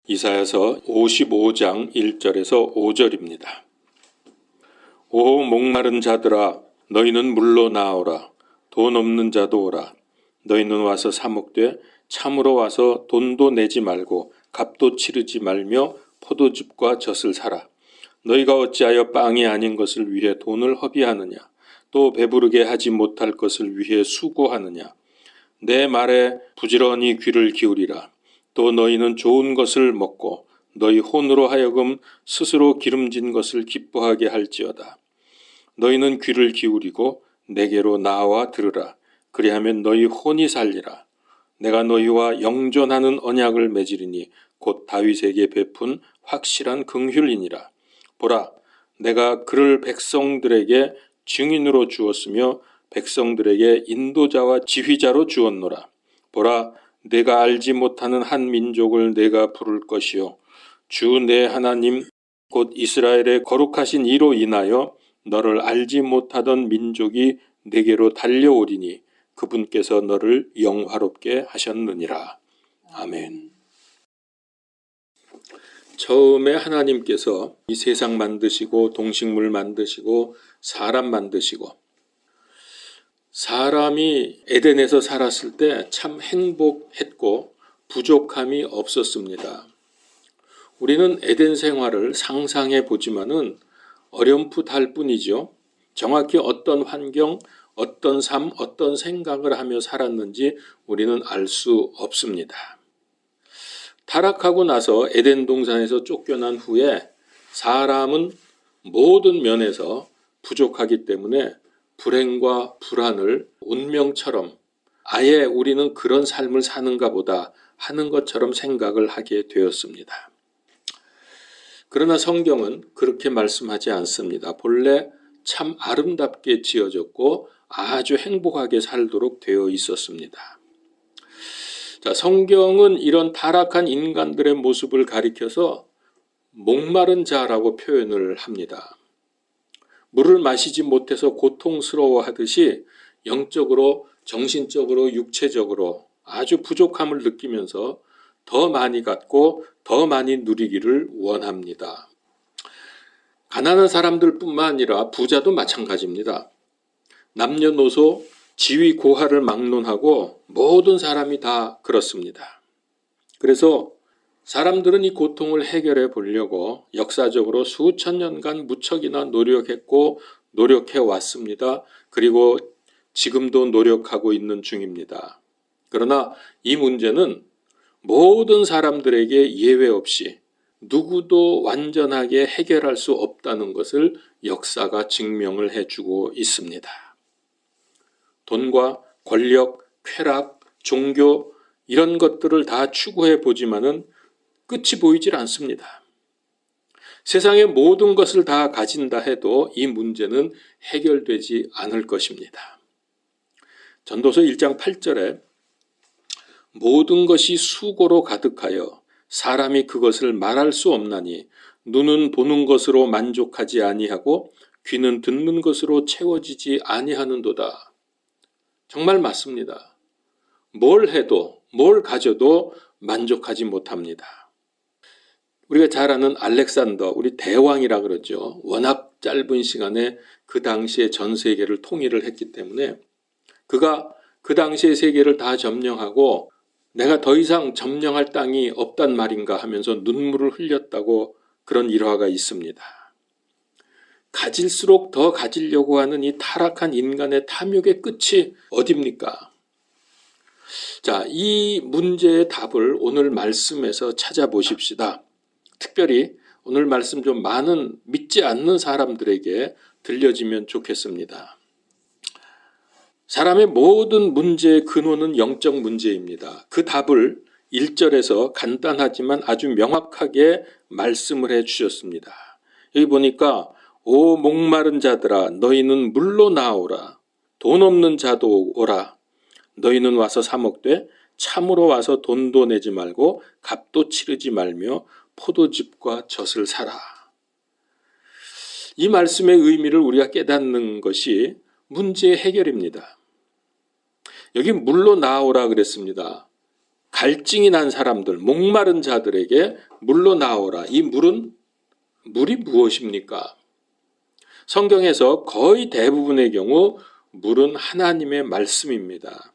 이사야서 55장 1절에서 5절입니다. 오 목마른 자들아 너희는 물로 나오라. 돈 없는 자도 오라. 너희는 와서 사 먹되 참으로 와서 돈도 내지 말고 값도 치르지 말며 포도즙과 젖을 사라. 너희가 어찌하여 빵이 아닌 것을 위해 돈을 허비하느냐. 또 배부르게 하지 못할 것을 위해 수고하느냐. 내 말에 부지런히 귀를 기울이라. 또 너희는 좋은 것을 먹고 너희 혼으로 하여금 스스로 기름진 것을 기뻐하게 할지어다. 너희는 귀를 기울이고 내게로 나와 들으라. 그리하면 너희 혼이 살리라. 내가 너희와 영존하는 언약을 맺으리니 곧 다윗에게 베푼 확실한 긍휼이니라. 보라, 내가 그를 백성들에게 증인으로 주었으며 백성들에게 인도자와 지휘자로 주었노라. 보라, 내가 알지 못하는 한 민족을 내가 부를 것이요 주 내 하나님 곧 이스라엘의 거룩하신 이로 인하여 너를 알지 못하던 민족이 내게로 달려오리니 그분께서 너를 영화롭게 하셨느니라. 아멘. 처음에 하나님께서 이 세상 만드시고 동식물 만드시고 사람 만드시고 사람이 에덴에서 살았을 때 참 행복했고 부족함이 없었습니다. 우리는 에덴 생활을 상상해 보지만은 어렴풋할 뿐이죠. 정확히 어떤 환경, 어떤 삶, 어떤 생각을 하며 살았는지 우리는 알 수 없습니다. 타락하고 나서 에덴 동산에서 쫓겨난 후에 사람은 모든 면에서 부족하기 때문에 불행과 불안을 운명처럼 아예 우리는 그런 삶을 사는가 보다 하는 것처럼 생각을 하게 되었습니다. 그러나 성경은 그렇게 말씀하지 않습니다. 본래 참 아름답게 지어졌고 아주 행복하게 살도록 되어 있었습니다. 자, 성경은 이런 타락한 인간들의 모습을 가리켜서 목마른 자라고 표현을 합니다. 물을 마시지 못해서 고통스러워하듯이 영적으로, 정신적으로, 육체적으로 아주 부족함을 느끼면서 더 많이 갖고 더 많이 누리기를 원합니다. 가난한 사람들뿐만 아니라 부자도 마찬가지입니다. 남녀노소, 지위 고하를 막론하고 모든 사람이 다 그렇습니다. 그래서 사람들은 이 고통을 해결해 보려고 역사적으로 수천 년간 무척이나 노력했고 노력해 왔습니다. 그리고 지금도 노력하고 있는 중입니다. 그러나 이 문제는 모든 사람들에게 예외 없이 누구도 완전하게 해결할 수 없다는 것을 역사가 증명을 해주고 있습니다. 돈과 권력, 쾌락, 종교 이런 것들을 다 추구해 보지만은 끝이 보이질 않습니다. 세상의 모든 것을 다 가진다 해도 이 문제는 해결되지 않을 것입니다. 전도서 1장 8절에 모든 것이 수고로 가득하여 사람이 그것을 말할 수 없나니 눈은 보는 것으로 만족하지 아니하고 귀는 듣는 것으로 채워지지 아니하는도다. 정말 맞습니다. 뭘 해도 뭘 가져도 만족하지 못합니다. 우리가 잘 아는 알렉산더, 우리 대왕이라 그러죠. 워낙 짧은 시간에 그 당시에 전 세계를 통일을 했기 때문에 그가 그 당시의 세계를 다 점령하고 내가 더 이상 점령할 땅이 없단 말인가 하면서 눈물을 흘렸다고 그런 일화가 있습니다. 가질수록 더 가지려고 하는 이 타락한 인간의 탐욕의 끝이 어딥니까? 자, 이 문제의 답을 오늘 말씀에서 찾아보십시다. 특별히 오늘 말씀 좀 많은 믿지 않는 사람들에게 들려지면 좋겠습니다. 사람의 모든 문제의 근원은 영적 문제입니다. 그 답을 1절에서 간단하지만 아주 명확하게 말씀을 해 주셨습니다. 여기 보니까 오 목마른 자들아 너희는 물로 나오라. 돈 없는 자도 오라. 너희는 와서 사 먹되 참으로 와서 돈도 내지 말고 값도 치르지 말며 포도즙과 젖을 사라. 이 말씀의 의미를 우리가 깨닫는 것이 문제의 해결입니다. 여기 물로 나오라 그랬습니다. 갈증이 난 사람들, 목마른 자들에게 물로 나오라. 이 물이 무엇입니까? 성경에서 거의 대부분의 경우 물은 하나님의 말씀입니다.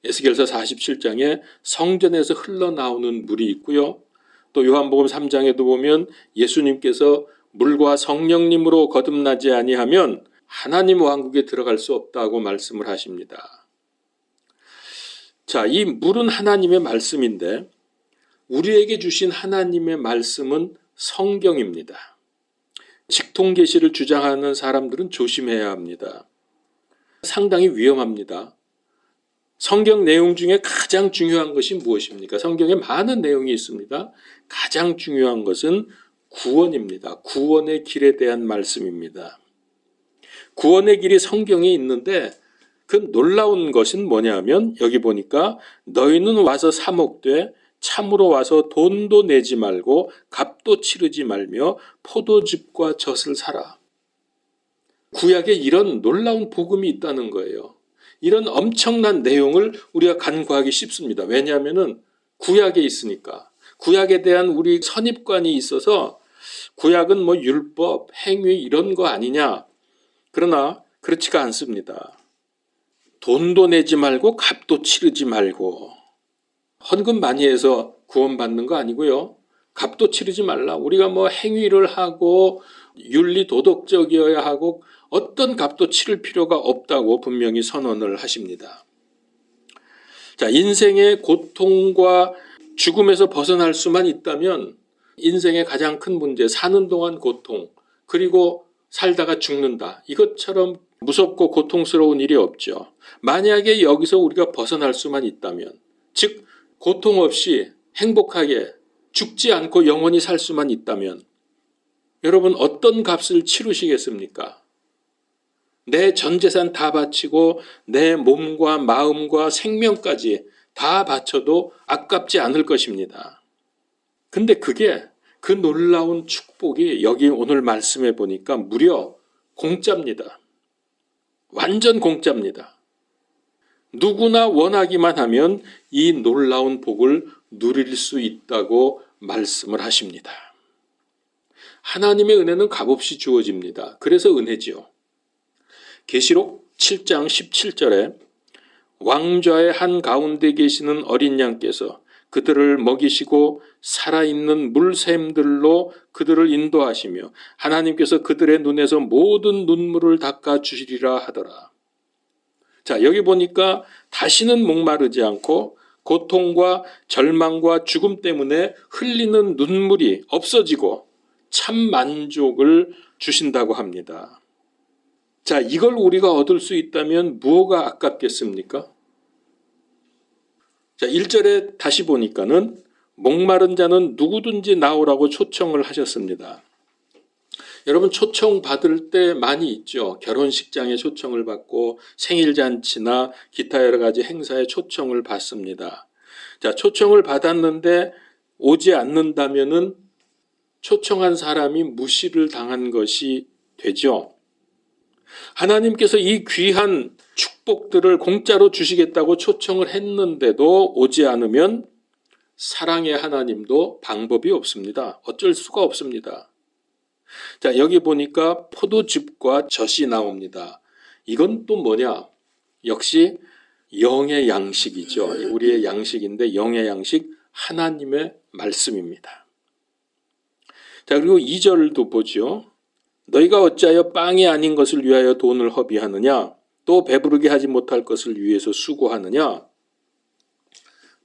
에스겔서 47장에 성전에서 흘러나오는 물이 있고요. 또 요한복음 3장에도 보면 예수님께서 물과 성령님으로 거듭나지 아니하면 하나님 왕국에 들어갈 수 없다고 말씀을 하십니다. 자, 이 물은 하나님의 말씀인데 우리에게 주신 하나님의 말씀은 성경입니다. 직통계시를 주장하는 사람들은 조심해야 합니다. 상당히 위험합니다. 성경 내용 중에 가장 중요한 것이 무엇입니까? 성경에 많은 내용이 있습니다. 가장 중요한 것은 구원입니다. 구원의 길에 대한 말씀입니다. 구원의 길이 성경에 있는데 그 놀라운 것은 뭐냐면 여기 보니까 너희는 와서 사목되 참으로 와서 돈도 내지 말고 값도 치르지 말며 포도즙과 젖을 사라. 구약에 이런 놀라운 복음이 있다는 거예요. 이런 엄청난 내용을 우리가 간과하기 쉽습니다. 왜냐하면 구약에 있으니까. 구약에 대한 우리 선입관이 있어서 구약은 뭐 율법, 행위 이런 거 아니냐. 그러나 그렇지가 않습니다. 돈도 내지 말고 값도 치르지 말고 헌금 많이 해서 구원받는 거 아니고요. 값도 치르지 말라. 우리가 뭐 행위를 하고 윤리 도덕적이어야 하고 어떤 값도 치를 필요가 없다고 분명히 선언을 하십니다. 자, 인생의 고통과 죽음에서 벗어날 수만 있다면 인생의 가장 큰 문제, 사는 동안 고통, 그리고 살다가 죽는다. 이것처럼 무섭고 고통스러운 일이 없죠. 만약에 여기서 우리가 벗어날 수만 있다면, 즉 고통 없이 행복하게 죽지 않고 영원히 살 수만 있다면 여러분 어떤 값을 치르시겠습니까? 내 전 재산 다 바치고 내 몸과 마음과 생명까지 다 바쳐도 아깝지 않을 것입니다. 근데 그게 그 놀라운 축복이 여기 오늘 말씀해 보니까 무려 공짜입니다. 완전 공짜입니다. 누구나 원하기만 하면 이 놀라운 복을 누릴 수 있다고 말씀을 하십니다. 하나님의 은혜는 값없이 주어집니다. 그래서 은혜지요. 계시록 7장 17절에 왕좌의 한가운데 계시는 어린 양께서 그들을 먹이시고 살아있는 물샘들로 그들을 인도하시며 하나님께서 그들의 눈에서 모든 눈물을 닦아주시리라 하더라. 자, 여기 보니까 다시는 목마르지 않고 고통과 절망과 죽음 때문에 흘리는 눈물이 없어지고 참 만족을 주신다고 합니다. 자, 이걸 우리가 얻을 수 있다면 무엇가 아깝겠습니까? 자, 1절에 다시 보니까는 목마른 자는 누구든지 나오라고 초청을 하셨습니다. 여러분 초청 받을 때 많이 있죠. 결혼식장에 초청을 받고 생일잔치나 기타 여러 가지 행사에 초청을 받습니다. 자, 초청을 받았는데 오지 않는다면은 초청한 사람이 무시를 당한 것이 되죠. 하나님께서 이 귀한 축복들을 공짜로 주시겠다고 초청을 했는데도 오지 않으면 사랑의 하나님도 방법이 없습니다. 어쩔 수가 없습니다. 자, 여기 보니까 포도즙과 젖이 나옵니다. 이건 또 뭐냐? 역시 영의 양식이죠. 우리의 양식인데 영의 양식 하나님의 말씀입니다. 자, 그리고 2절도 보죠. 너희가 어찌하여 빵이 아닌 것을 위하여 돈을 허비하느냐? 또 배부르게 하지 못할 것을 위해서 수고하느냐?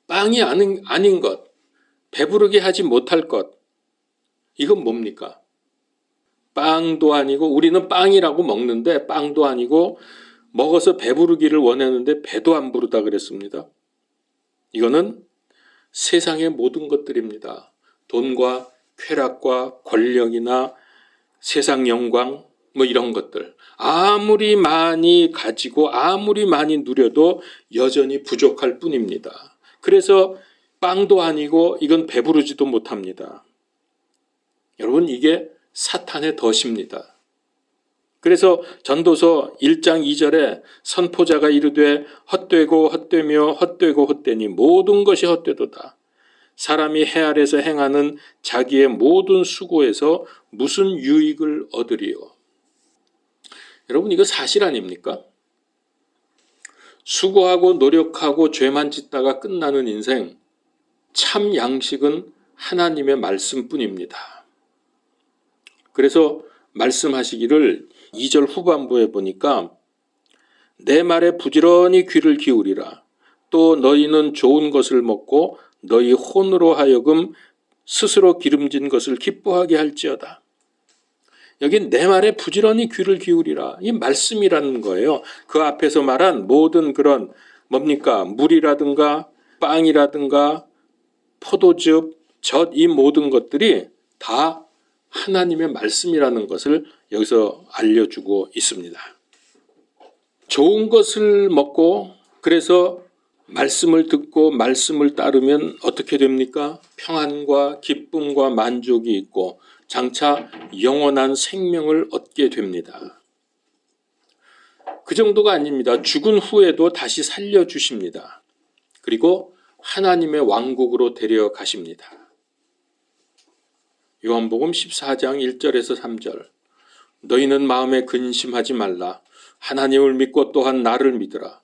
빵이 아닌 것, 배부르게 하지 못할 것, 이건 뭡니까? 빵도 아니고 우리는 빵이라고 먹는데 빵도 아니고 먹어서 배부르기를 원했는데 배도 안 부르다 그랬습니다. 이거는 세상의 모든 것들입니다. 돈과 쾌락과 권력이나 세상 영광 뭐 이런 것들 아무리 많이 가지고 아무리 많이 누려도 여전히 부족할 뿐입니다. 그래서 빵도 아니고 이건 배부르지도 못합니다. 여러분 이게 사탄의 덫입니다. 그래서 전도서 1장 2절에 선포자가 이르되 헛되고 헛되며 헛되고 헛되니 모든 것이 헛되도다. 사람이 해 아래서 행하는 자기의 모든 수고에서 무슨 유익을 얻으리요. 여러분, 이거 사실 아닙니까? 수고하고 노력하고 죄만 짓다가 끝나는 인생, 참 양식은 하나님의 말씀뿐입니다. 그래서 말씀하시기를 2절 후반부에 보니까 내 말에 부지런히 귀를 기울이라. 또 너희는 좋은 것을 먹고 너희 혼으로 하여금 스스로 기름진 것을 기뻐하게 할지어다. 여기 내 말에 부지런히 귀를 기울이라. 이 말씀이라는 거예요. 그 앞에서 말한 모든 그런 뭡니까? 물이라든가 빵이라든가 포도즙, 젖, 이 모든 것들이 다 하나님의 말씀이라는 것을 여기서 알려주고 있습니다. 좋은 것을 먹고 그래서 말씀을 듣고 말씀을 따르면 어떻게 됩니까? 평안과 기쁨과 만족이 있고 장차 영원한 생명을 얻게 됩니다. 그 정도가 아닙니다. 죽은 후에도 다시 살려주십니다. 그리고 하나님의 왕국으로 데려가십니다. 요한복음 14장 1절에서 3절. 너희는 마음에 근심하지 말라. 하나님을 믿고 또한 나를 믿으라.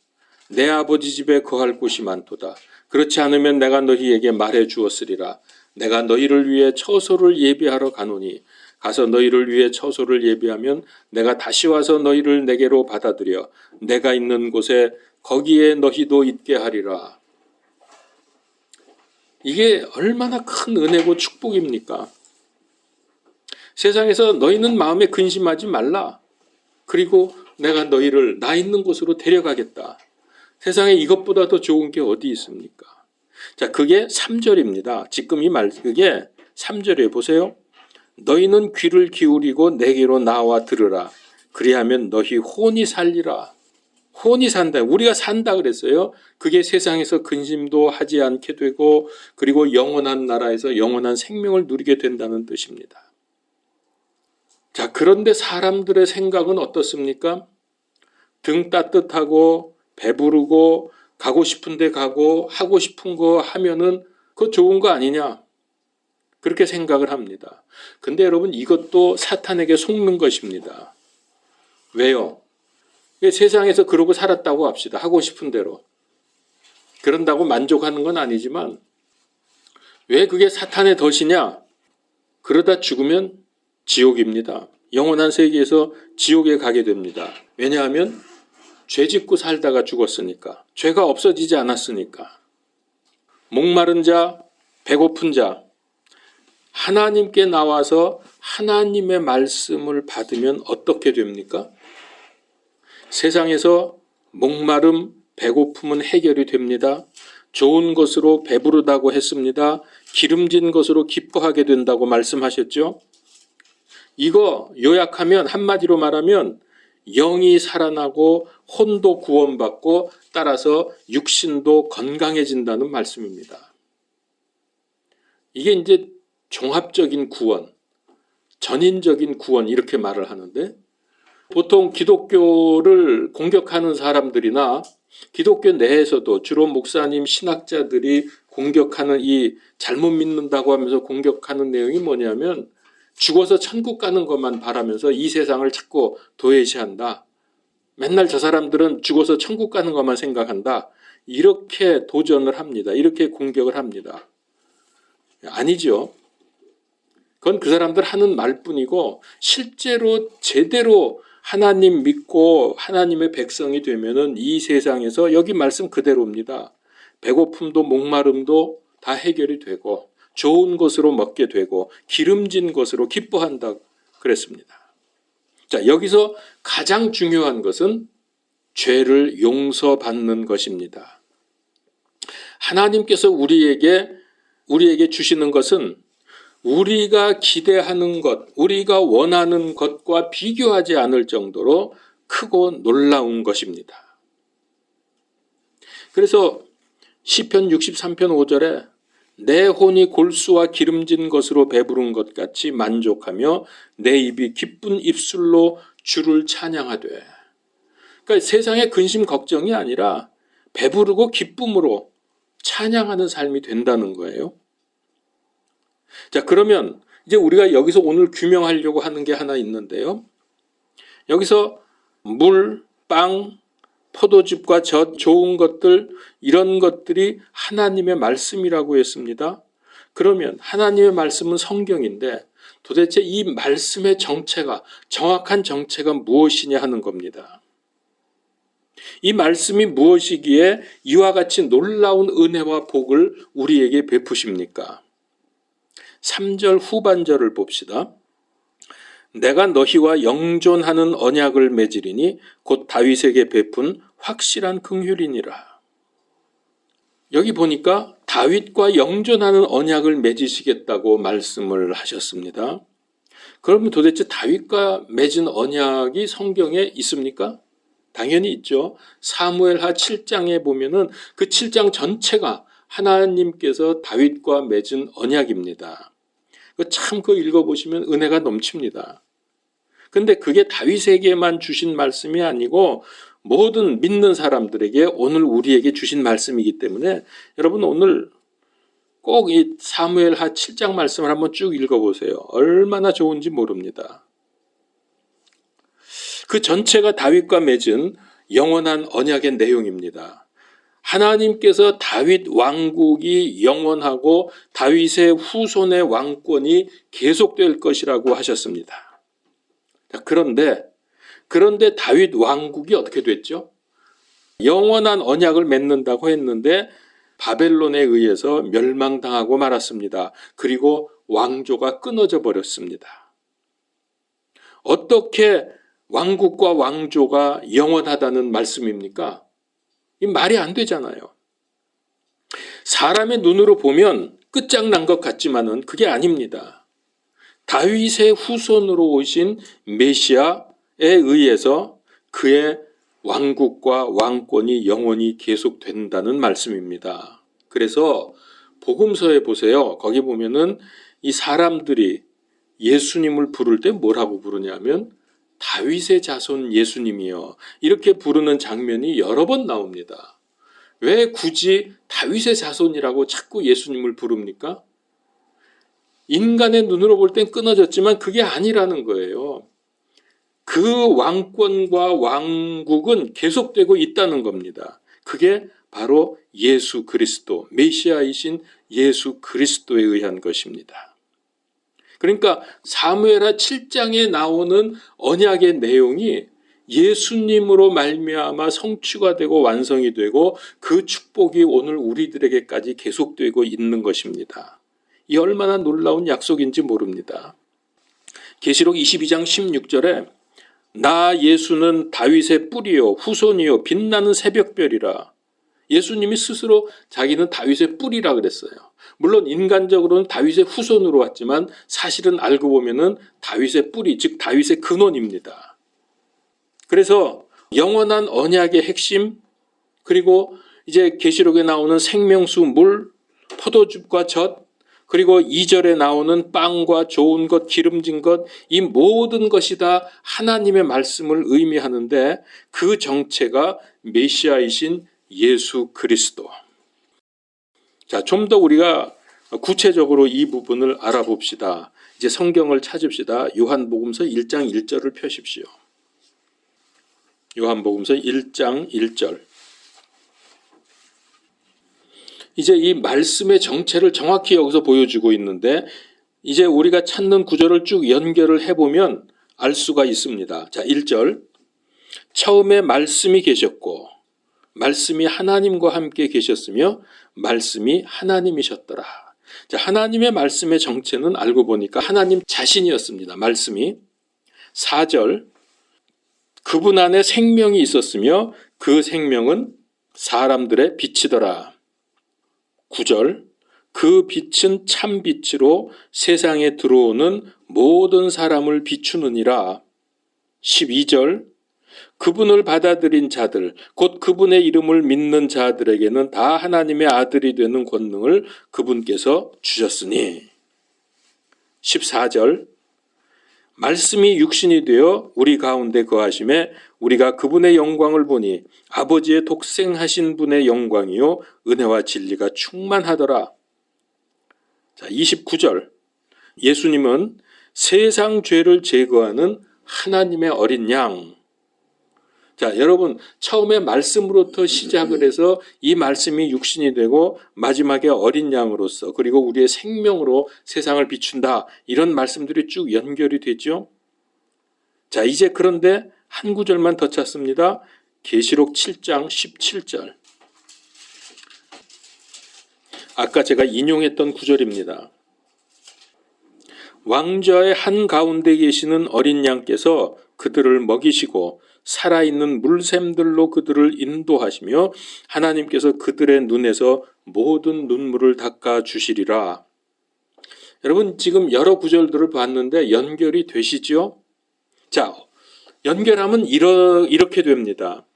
내 아버지 집에 거할 곳이 많도다. 그렇지 않으면 내가 너희에게 말해 주었으리라. 내가 너희를 위해 처소를 예비하러 가노니 가서 너희를 위해 처소를 예비하면 내가 다시 와서 너희를 내게로 받아들여 내가 있는 곳에 거기에 너희도 있게 하리라. 이게 얼마나 큰 은혜고 축복입니까? 세상에서 너희는 마음에 근심하지 말라. 그리고 내가 너희를 나 있는 곳으로 데려가겠다. 세상에 이것보다 더 좋은 게 어디 있습니까? 자, 그게 3절입니다. 지금 이 말, 그게 3절에 보세요. 너희는 귀를 기울이고 내게로 나와 들으라. 그리하면 너희 혼이 살리라. 혼이 산다. 우리가 산다 그랬어요. 그게 세상에서 근심도 하지 않게 되고 그리고 영원한 나라에서 영원한 생명을 누리게 된다는 뜻입니다. 자, 그런데 사람들의 생각은 어떻습니까? 등 따뜻하고 배부르고 가고 싶은 데 가고 하고 싶은 거 하면은 그거 좋은 거 아니냐? 그렇게 생각을 합니다. 근데 여러분, 이것도 사탄에게 속는 것입니다. 왜요? 세상에서 그러고 살았다고 합시다. 하고 싶은 대로. 그런다고 만족하는 건 아니지만 왜 그게 사탄의 덫이냐? 그러다 죽으면 지옥입니다. 영원한 세계에서 지옥에 가게 됩니다. 왜냐하면 죄 짓고 살다가 죽었으니까. 죄가 없어지지 않았으니까. 목마른 자, 배고픈 자, 하나님께 나와서 하나님의 말씀을 받으면 어떻게 됩니까? 세상에서 목마름, 배고픔은 해결이 됩니다. 좋은 것으로 배부르다고 했습니다. 기름진 것으로 기뻐하게 된다고 말씀하셨죠? 이거 요약하면, 한마디로 말하면 영이 살아나고 혼도 구원받고 따라서 육신도 건강해진다는 말씀입니다. 이게 이제 종합적인 구원, 전인적인 구원 이렇게 말을 하는데, 보통 기독교를 공격하는 사람들이나 기독교 내에서도 주로 목사님, 신학자들이 공격하는 이 잘못 믿는다고 하면서 공격하는 내용이 뭐냐면 죽어서 천국 가는 것만 바라면서 이 세상을 자꾸 도외시한다. 맨날 저 사람들은 죽어서 천국 가는 것만 생각한다. 이렇게 도전을 합니다. 이렇게 공격을 합니다. 아니죠. 그건 그 사람들 하는 말뿐이고 실제로 제대로 하나님 믿고 하나님의 백성이 되면은 이 세상에서 여기 말씀 그대로입니다. 배고픔도 목마름도 다 해결이 되고 좋은 것으로 먹게 되고 기름진 것으로 기뻐한다 그랬습니다. 자, 여기서 가장 중요한 것은 죄를 용서받는 것입니다. 하나님께서 우리에게 주시는 것은 우리가 기대하는 것, 우리가 원하는 것과 비교하지 않을 정도로 크고 놀라운 것입니다. 그래서 시편 63편 5절에 내 혼이 골수와 기름진 것으로 배부른 것 같이 만족하며 내 입이 기쁜 입술로 주를 찬양하되. 그러니까 세상의 근심 걱정이 아니라 배부르고 기쁨으로 찬양하는 삶이 된다는 거예요. 자, 그러면 이제 우리가 여기서 오늘 규명하려고 하는 게 하나 있는데요. 여기서 물, 빵, 포도즙과 젖, 좋은 것들, 이런 것들이 하나님의 말씀이라고 했습니다. 그러면 하나님의 말씀은 성경인데 도대체 이 말씀의 정체가, 정확한 정체가 무엇이냐 하는 겁니다. 이 말씀이 무엇이기에 이와 같이 놀라운 은혜와 복을 우리에게 베푸십니까? 3절 후반절을 봅시다. 내가 너희와 영존하는 언약을 맺으리니 곧 다윗에게 베푼 확실한 긍휼이니라. 여기 보니까 다윗과 영존하는 언약을 맺으시겠다고 말씀을 하셨습니다. 그러면 도대체 다윗과 맺은 언약이 성경에 있습니까? 당연히 있죠. 사무엘하 7장에 보면은 그 7장 전체가 하나님께서 다윗과 맺은 언약입니다. 참 그거 읽어보시면 은혜가 넘칩니다. 근데 그게 다윗에게만 주신 말씀이 아니고 모든 믿는 사람들에게 오늘 우리에게 주신 말씀이기 때문에 여러분 오늘 꼭 이 사무엘하 7장 말씀을 한번 쭉 읽어보세요. 얼마나 좋은지 모릅니다. 그 전체가 다윗과 맺은 영원한 언약의 내용입니다. 하나님께서 다윗 왕국이 영원하고 다윗의 후손의 왕권이 계속될 것이라고 하셨습니다. 그런데 다윗 왕국이 어떻게 됐죠? 영원한 언약을 맺는다고 했는데 바벨론에 의해서 멸망당하고 말았습니다. 그리고 왕조가 끊어져 버렸습니다. 어떻게 왕국과 왕조가 영원하다는 말씀입니까? 이 말이 안 되잖아요. 사람의 눈으로 보면 끝장난 것 같지만은 그게 아닙니다. 다윗의 후손으로 오신 메시아에 의해서 그의 왕국과 왕권이 영원히 계속된다는 말씀입니다. 그래서 복음서에 보세요. 거기 보면은 이 사람들이 예수님을 부를 때 뭐라고 부르냐면 다윗의 자손 예수님이요. 이렇게 부르는 장면이 여러 번 나옵니다. 왜 굳이 다윗의 자손이라고 자꾸 예수님을 부릅니까? 인간의 눈으로 볼 땐 끊어졌지만 그게 아니라는 거예요. 그 왕권과 왕국은 계속되고 있다는 겁니다. 그게 바로 예수 그리스도, 메시아이신 예수 그리스도에 의한 것입니다. 그러니까 사무엘하 7장에 나오는 언약의 내용이 예수님으로 말미암아 성취가 되고 완성이 되고 그 축복이 오늘 우리들에게까지 계속되고 있는 것입니다. 이 얼마나 놀라운 약속인지 모릅니다. 계시록 22장 16절에 나 예수는 다윗의 뿌리요 후손이요 빛나는 새벽별이라. 예수님이 스스로 자기는 다윗의 뿌리라 그랬어요. 물론 인간적으로는 다윗의 후손으로 왔지만 사실은 알고 보면은 다윗의 뿌리, 즉 다윗의 근원입니다. 그래서 영원한 언약의 핵심, 그리고 이제 계시록에 나오는 생명수 물, 포도즙과 젖, 그리고 2절에 나오는 빵과 좋은 것, 기름진 것, 이 모든 것이 다 하나님의 말씀을 의미하는데 그 정체가 메시아이신 예수 그리스도. 자, 좀 더 우리가 구체적으로 이 부분을 알아봅시다. 이제 성경을 찾읍시다. 요한복음서 1장 1절을 펴십시오. 요한복음서 1장 1절. 이제 이 말씀의 정체를 정확히 여기서 보여주고 있는데 이제 우리가 찾는 구절을 쭉 연결을 해보면 알 수가 있습니다. 자, 1절. 처음에 말씀이 계셨고 말씀이 하나님과 함께 계셨으며 말씀이 하나님이셨더라. 자, 하나님의 말씀의 정체는 알고 보니까 하나님 자신이었습니다. 말씀이. 4절. 그분 안에 생명이 있었으며 그 생명은 사람들의 빛이더라. 9절. 그 빛은 참 빛으로 세상에 들어오는 모든 사람을 비추느니라. 12절. 그분을 받아들인 자들, 곧 그분의 이름을 믿는 자들에게는 다 하나님의 아들이 되는 권능을 그분께서 주셨으니. 14절. 말씀이 육신이 되어 우리 가운데 거하심에 우리가 그분의 영광을 보니 아버지의 독생하신 분의 영광이요 은혜와 진리가 충만하더라. 자, 29절. 예수님은 세상 죄를 제거하는 하나님의 어린 양. 자, 여러분, 처음에 말씀으로부터 시작을 해서 이 말씀이 육신이 되고 마지막에 어린 양으로서 그리고 우리의 생명으로 세상을 비춘다. 이런 말씀들이 쭉 연결이 되죠. 자, 이제 그런데 한 구절만 더 찾습니다. 계시록 7장 17절. 아까 제가 인용했던 구절입니다. 왕좌의 한가운데 계시는 어린 양께서 그들을 먹이시고 살아있는 물샘들로 그들을 인도하시며 하나님께서 그들의 눈에서 모든 눈물을 닦아 주시리라. 여러분, 지금 여러 구절들을 봤는데 연결이 되시죠? 자, 연결하면 이렇게 됩니다.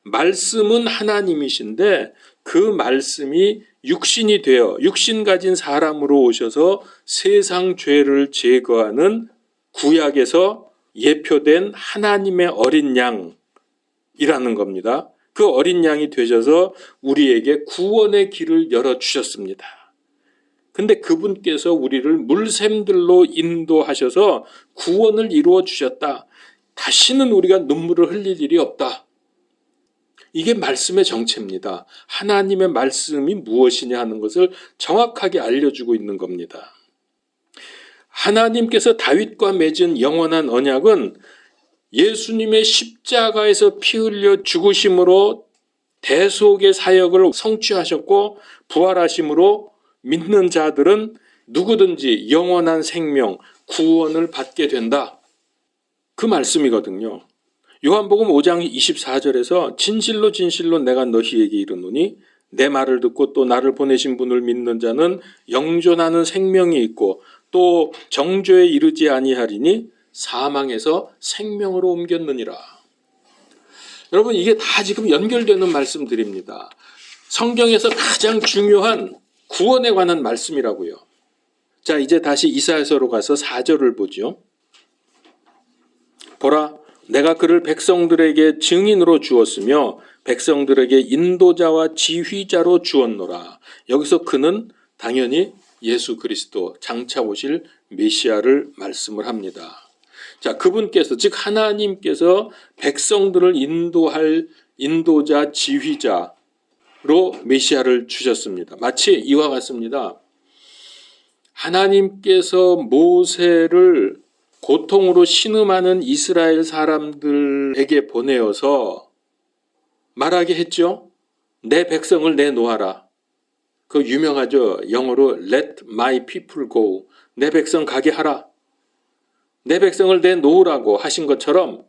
말씀은 하나님이신데 그 말씀이 육신이 되어 육신 가진 사람으로 오셔서 세상 죄를 제거하는 구약에서 예표된 하나님의 어린 양이라는 겁니다. 그 어린 양이 되셔서 우리에게 구원의 길을 열어주셨습니다. 근데 그분께서 우리를 물샘들로 인도하셔서 구원을 이루어 주셨다. 다시는 우리가 눈물을 흘릴 일이 없다. 이게 말씀의 정체입니다. 하나님의 말씀이 무엇이냐 하는 것을 정확하게 알려주고 있는 겁니다. 하나님께서 다윗과 맺은 영원한 언약은 예수님의 십자가에서 피 흘려 죽으심으로 대속의 사역을 성취하셨고 부활하심으로 믿는 자들은 누구든지 영원한 생명, 구원을 받게 된다. 그 말씀이거든요. 요한복음 5장 24절에서 진실로 진실로 내가 너희에게 이르노니 내 말을 듣고 또 나를 보내신 분을 믿는 자는 영존하는 생명이 있고 또 정죄에 이르지 아니하리니 사망에서 생명으로 옮겼느니라. 여러분, 이게 다 지금 연결되는 말씀들입니다. 성경에서 가장 중요한 구원에 관한 말씀이라고요. 자, 이제 다시 이사야서로 가서 4절을 보죠. 보라, 내가 그를 백성들에게 증인으로 주었으며 백성들에게 인도자와 지휘자로 주었노라. 여기서 그는 당연히 예수 그리스도 장차 오실 메시아를 말씀을 합니다. 자, 그분께서 즉 하나님께서 백성들을 인도할 인도자 지휘자로 메시아를 주셨습니다. 마치 이와 같습니다. 하나님께서 모세를 고통으로 신음하는 이스라엘 사람들에게 보내어서 말하게 했죠. 내 백성을 내놓아라. 그 유명하죠. 영어로 Let my people go. 내 백성 가게 하라. 내 백성을 내놓으라고 하신 것처럼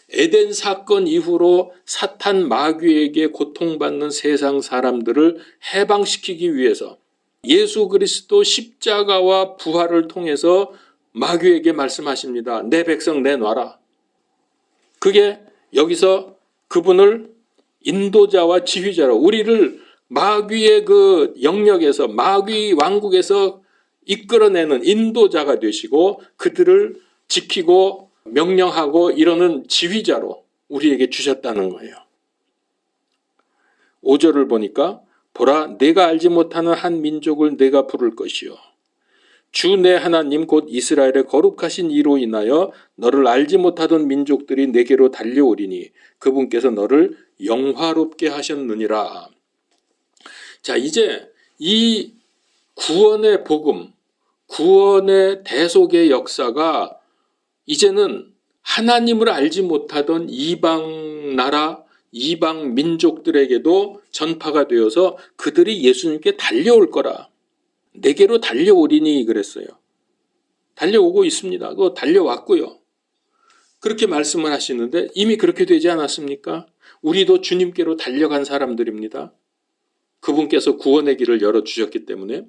에덴 사건 이후로 사탄 마귀에게 고통받는 세상 사람들을 해방시키기 위해서 예수 그리스도 십자가와 부활을 통해서 마귀에게 말씀하십니다. 내 백성 내놔라. 그게 여기서 그분을 인도자와 지휘자로 우리를 마귀의 그 영역에서 마귀 왕국에서 이끌어내는 인도자가 되시고 그들을 지키고 명령하고 이러는 지휘자로 우리에게 주셨다는 거예요. 5절을 보니까 보라, 내가 알지 못하는 한 민족을 내가 부를 것이요 주 내 하나님 곧 이스라엘의 거룩하신 이로 인하여 너를 알지 못하던 민족들이 내게로 달려오리니 그분께서 너를 영화롭게 하셨느니라. 자, 이제 이 구원의 복음, 구원의 대속의 역사가 이제는 하나님을 알지 못하던 이방 나라, 이방 민족들에게도 전파가 되어서 그들이 예수님께 달려올 거라. 내게로 달려오리니 그랬어요. 달려오고 있습니다. 그거 달려왔고요. 그렇게 말씀을 하시는데 이미 그렇게 되지 않았습니까? 우리도 주님께로 달려간 사람들입니다. 그분께서 구원의 길을 열어주셨기 때문에.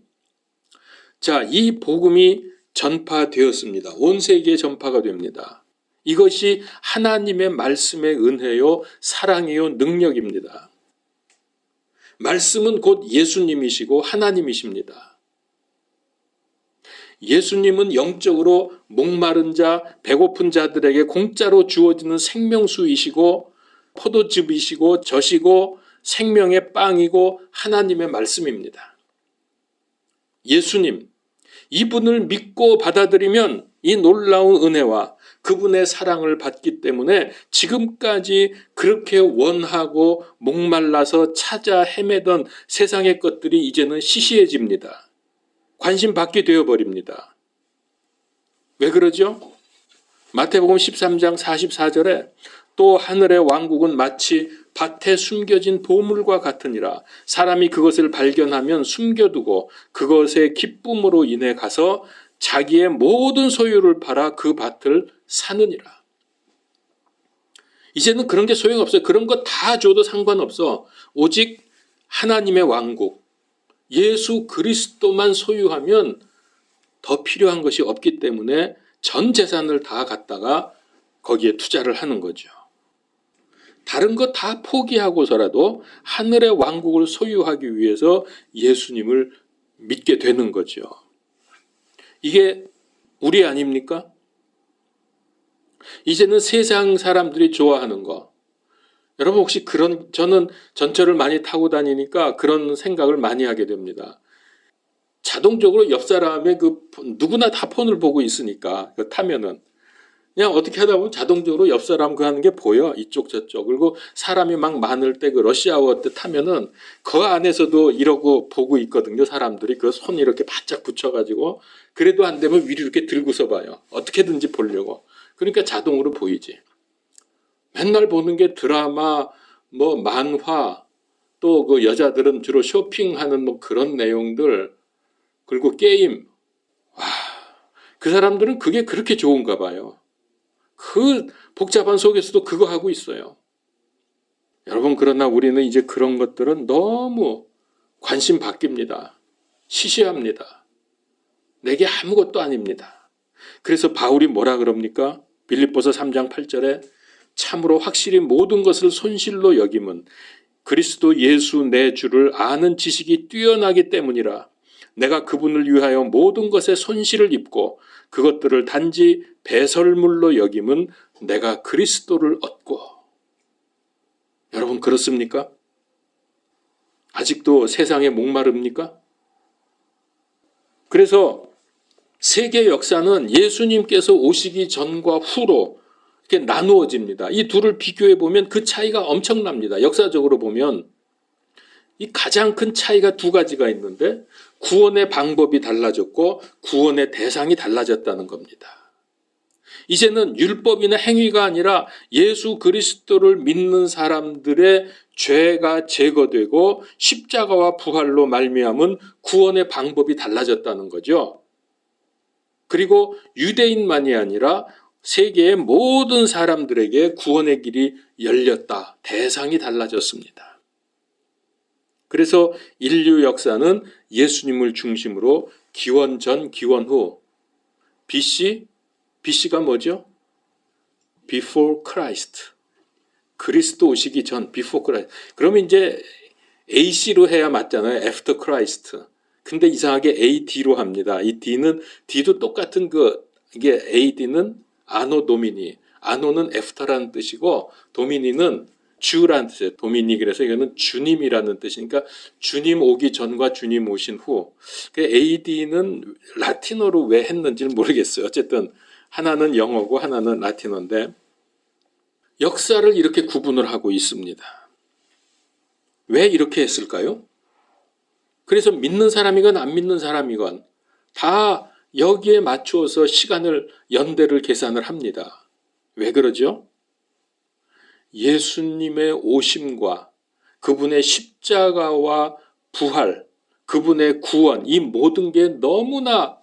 자, 이 복음이 전파되었습니다. 온 세계에 전파가 됩니다. 이것이 하나님의 말씀의 은혜요, 사랑이요, 능력입니다. 말씀은 곧 예수님이시고 하나님이십니다. 예수님은 영적으로 목마른 자, 배고픈 자들에게 공짜로 주어지는 생명수이시고 포도즙이시고 젖이고 생명의 빵이고 하나님의 말씀입니다. 예수님, 이분을 믿고 받아들이면 이 놀라운 은혜와 그분의 사랑을 받기 때문에 지금까지 그렇게 원하고 목말라서 찾아 헤매던 세상의 것들이 이제는 시시해집니다. 관심 받게 되어버립니다. 왜 그러죠? 마태복음 13장 44절에 또 하늘의 왕국은 마치 밭에 숨겨진 보물과 같으니라. 사람이 그것을 발견하면 숨겨두고 그것의 기쁨으로 인해 가서 자기의 모든 소유를 팔아 그 밭을 사느니라. 이제는 그런 게 소용없어요. 그런 거 다 줘도 상관없어. 오직 하나님의 왕국, 예수 그리스도만 소유하면 더 필요한 것이 없기 때문에 전 재산을 다 갖다가 거기에 투자를 하는 거죠. 다른 거 다 포기하고서라도 하늘의 왕국을 소유하기 위해서 예수님을 믿게 되는 거죠. 이게 우리 아닙니까? 이제는 세상 사람들이 좋아하는 거. 여러분 혹시 저는 전철을 많이 타고 다니니까 그런 생각을 많이 하게 됩니다. 자동적으로 옆 사람의 누구나 다 폰을 보고 있으니까 타면은 그냥 어떻게 하다 보면 자동적으로 옆 사람 하는 게 보여. 이쪽 저쪽. 그리고 사람이 막 많을 때 러시아워 때 타면은 그 안에서도 이러고 보고 있거든요. 사람들이 그 손 이렇게 바짝 붙여가지고 그래도 안 되면 위로 이렇게 들고서 봐요. 어떻게든지 보려고. 그러니까 자동으로 보이지. 맨날 보는 게 드라마, 만화, 또 그 여자들은 주로 쇼핑하는 그런 내용들, 그리고 게임. 와, 그 사람들은 그게 그렇게 좋은가 봐요. 그 복잡한 속에서도 그거 하고 있어요. 여러분, 그러나 우리는 이제 그런 것들은 너무 관심 바뀝니다. 시시합니다. 내게 아무것도 아닙니다. 그래서 바울이 뭐라 그럽니까? 빌립보서 3장 8절에 참으로 확실히 모든 것을 손실로 여김은 그리스도 예수 내 주를 아는 지식이 뛰어나기 때문이라. 내가 그분을 위하여 모든 것에 손실을 입고 그것들을 단지 배설물로 여김은 내가 그리스도를 얻고. 여러분 그렇습니까? 아직도 세상에 목마릅니까? 그래서 세계 역사는 예수님께서 오시기 전과 후로 이렇게 나누어집니다. 이 둘을 비교해 보면 그 차이가 엄청납니다. 역사적으로 보면 이 가장 큰 차이가 두 가지가 있는데 구원의 방법이 달라졌고 구원의 대상이 달라졌다는 겁니다. 이제는 율법이나 행위가 아니라 예수 그리스도를 믿는 사람들의 죄가 제거되고 십자가와 부활로 말미암은 구원의 방법이 달라졌다는 거죠. 그리고 유대인만이 아니라 세계의 모든 사람들에게 구원의 길이 열렸다. 대상이 달라졌습니다. 그래서 인류 역사는 예수님을 중심으로 기원 전, 기원 후, BC가 뭐죠? Before Christ. 그리스도 오시기 전, Before Christ. 그러면 이제 AC로 해야 맞잖아요. After Christ. 근데 이상하게 AD로 합니다. 이 D도 똑같은 이게 AD는 아노 도미니. 아노는 애프터라는 뜻이고 도미니는 주라는 뜻이에요. 도미니. 그래서 이거는 주님이라는 뜻이니까 주님 오기 전과 주님 오신 후. AD는 라틴어로 왜 했는지는 모르겠어요. 어쨌든 하나는 영어고 하나는 라틴어인데 역사를 이렇게 구분을 하고 있습니다. 왜 이렇게 했을까요? 그래서 믿는 사람이건 안 믿는 사람이건 다 여기에 맞추어서 연대를 계산을 합니다. 왜 그러죠? 예수님의 오심과 그분의 십자가와 부활, 그분의 구원, 이 모든 게 너무나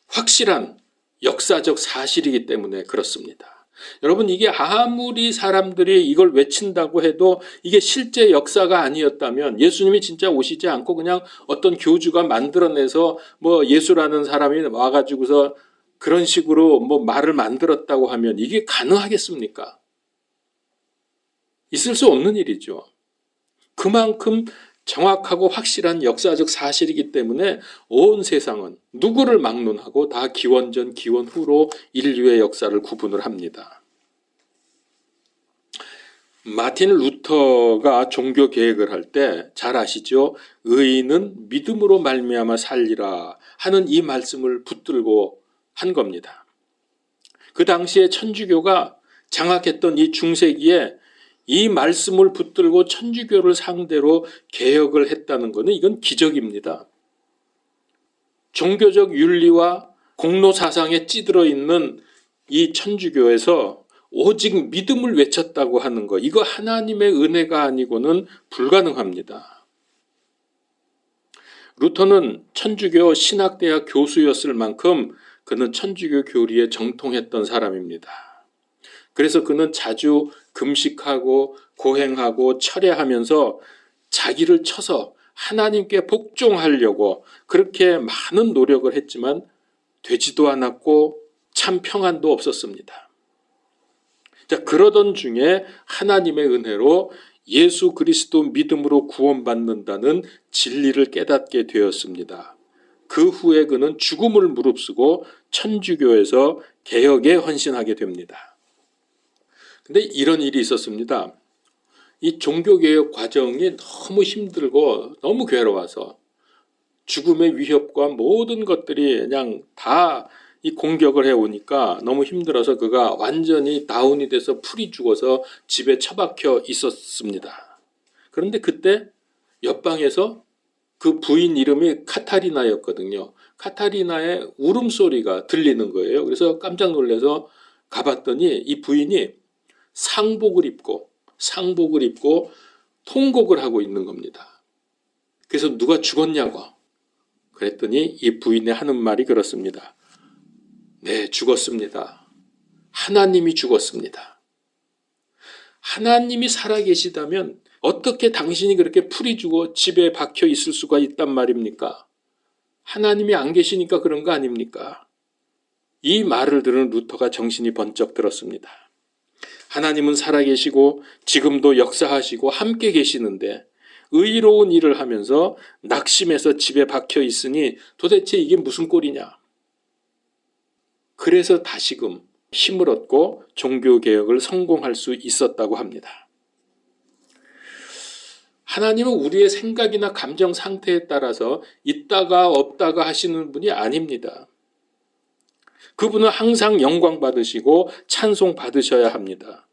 확실한 역사적 사실이기 때문에 그렇습니다. 여러분, 이게 아무리 사람들이 이걸 외친다고 해도 이게 실제 역사가 아니었다면 예수님이 진짜 오시지 않고 그냥 어떤 교주가 만들어내서 예수라는 사람이 와가지고서 그런 식으로 말을 만들었다고 하면 이게 가능하겠습니까? 있을 수 없는 일이죠. 그만큼 정확하고 확실한 역사적 사실이기 때문에 온 세상은 누구를 막론하고 다 기원전 기원후로 인류의 역사를 구분을 합니다. 마틴 루터가 종교 개혁을 할 때 잘 아시죠? 의인은 믿음으로 말미암아 살리라 하는 이 말씀을 붙들고 한 겁니다. 그 당시에 천주교가 장악했던 이 중세기에 이 말씀을 붙들고 천주교를 상대로 개혁을 했다는 것은 이건 기적입니다. 종교적 윤리와 공로 사상에 찌들어 있는 이 천주교에서 오직 믿음을 외쳤다고 하는 것, 이거 하나님의 은혜가 아니고는 불가능합니다. 루터는 천주교 신학대학 교수였을 만큼 그는 천주교 교리에 정통했던 사람입니다. 그래서 그는 자주 금식하고 고행하고 철회하면서 자기를 쳐서 하나님께 복종하려고 그렇게 많은 노력을 했지만 되지도 않았고 참 평안도 없었습니다. 자, 그러던 중에 하나님의 은혜로 예수 그리스도 믿음으로 구원받는다는 진리를 깨닫게 되었습니다. 그 후에 그는 죽음을 무릅쓰고 천주교에서 개혁에 헌신하게 됩니다. 근데 이런 일이 있었습니다. 이 종교개혁 과정이 너무 힘들고 너무 괴로워서 죽음의 위협과 모든 것들이 그냥 다 이 공격을 해오니까 너무 힘들어서 그가 완전히 다운이 돼서 풀이 죽어서 집에 처박혀 있었습니다. 그런데 그때 옆방에서 그 부인 이름이 카타리나였거든요. 카타리나의 울음소리가 들리는 거예요. 그래서 깜짝 놀라서 가봤더니 이 부인이 상복을 입고 통곡을 하고 있는 겁니다. 그래서 누가 죽었냐고 그랬더니 이 부인이 하는 말이 그렇습니다. 네, 죽었습니다. 하나님이 죽었습니다. 하나님이 살아계시다면 어떻게 당신이 그렇게 풀이 죽어 집에 박혀 있을 수가 있단 말입니까? 하나님이 안 계시니까 그런 거 아닙니까? 이 말을 들은 루터가 정신이 번쩍 들었습니다. 하나님은 살아계시고 지금도 역사하시고 함께 계시는데 의로운 일을 하면서 낙심해서 집에 박혀 있으니 도대체 이게 무슨 꼴이냐? 그래서 다시금 힘을 얻고 종교개혁을 성공할 수 있었다고 합니다. 하나님은 우리의 생각이나 감정 상태에 따라서 있다가 없다가 하시는 분이 아닙니다. 그분은 항상 영광 받으시고 찬송 받으셔야 합니다.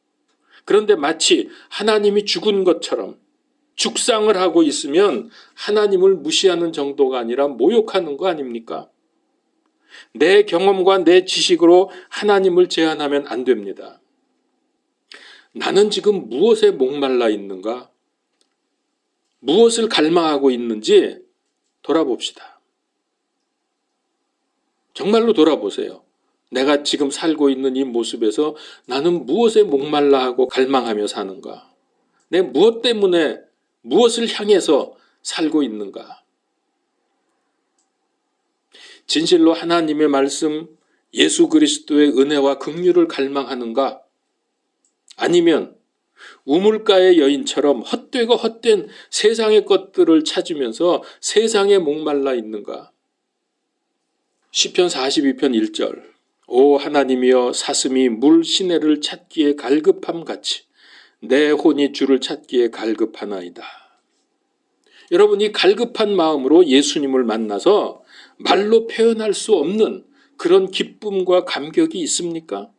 그런데 마치 하나님이 죽은 것처럼 죽상을 하고 있으면 하나님을 무시하는 정도가 아니라 모욕하는 거 아닙니까? 내 경험과 내 지식으로 하나님을 제한하면 안 됩니다. 나는 지금 무엇에 목말라 있는가? 무엇을 갈망하고 있는지 돌아봅시다. 정말로 돌아보세요. 내가 지금 살고 있는 이 모습에서 나는 무엇에 목말라 하고 갈망하며 사는가? 내 무엇 때문에 무엇을 향해서 살고 있는가? 진실로 하나님의 말씀, 예수 그리스도의 은혜와 긍휼을 갈망하는가? 아니면 우물가의 여인처럼 헛되고 헛된 세상의 것들을 찾으면서 세상에 목말라 있는가? 시편 42편 1절 오 하나님이여 사슴이 물 시내를 찾기에 갈급함 같이 내 혼이 주를 찾기에 갈급하나이다. 여러분 이 갈급한 마음으로 예수님을 만나서 말로 표현할 수 없는 그런 기쁨과 감격이 있습니까?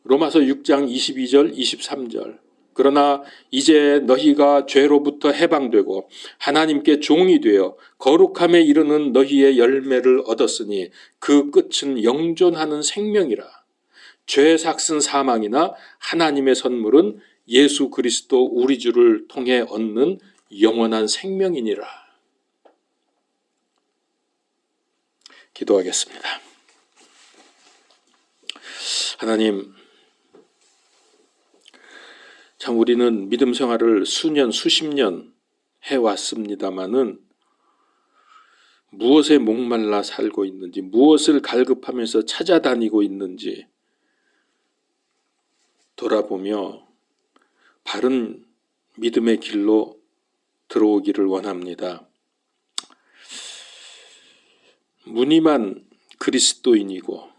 로마서 6장 22절 23절 그러나 이제 너희가 죄로부터 해방되고 하나님께 종이 되어 거룩함에 이르는 너희의 열매를 얻었으니 그 끝은 영존하는 생명이라. 죄 삭슨 사망이나 하나님의 선물은 예수 그리스도 우리 주를 통해 얻는 영원한 생명이니라. 기도하겠습니다. 하나님, 참 우리는 믿음 생활을 수년, 수십 년 해왔습니다마는 무엇에 목말라 살고 있는지, 무엇을 갈급하면서 찾아다니고 있는지 돌아보며 바른 믿음의 길로 들어오기를 원합니다. 무늬만 그리스도인이고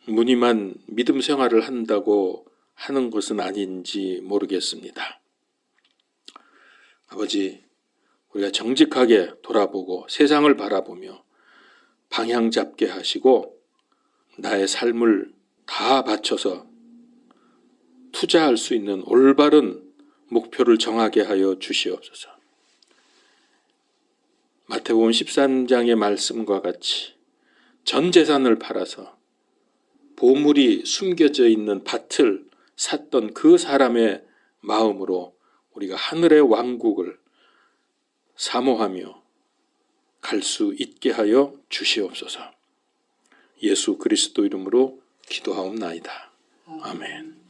무늬만 믿음 생활을 한다고 하는 것은 아닌지 모르겠습니다. 아버지, 우리가 정직하게 돌아보고 세상을 바라보며 방향 잡게 하시고 나의 삶을 다 바쳐서 투자할 수 있는 올바른 목표를 정하게 하여 주시옵소서. 마태복음 13장의 말씀과 같이 전 재산을 팔아서 보물이 숨겨져 있는 밭을 샀던 그 사람의 마음으로 우리가 하늘의 왕국을 사모하며 갈 수 있게 하여 주시옵소서. 예수 그리스도 이름으로 기도하옵나이다. 아멘.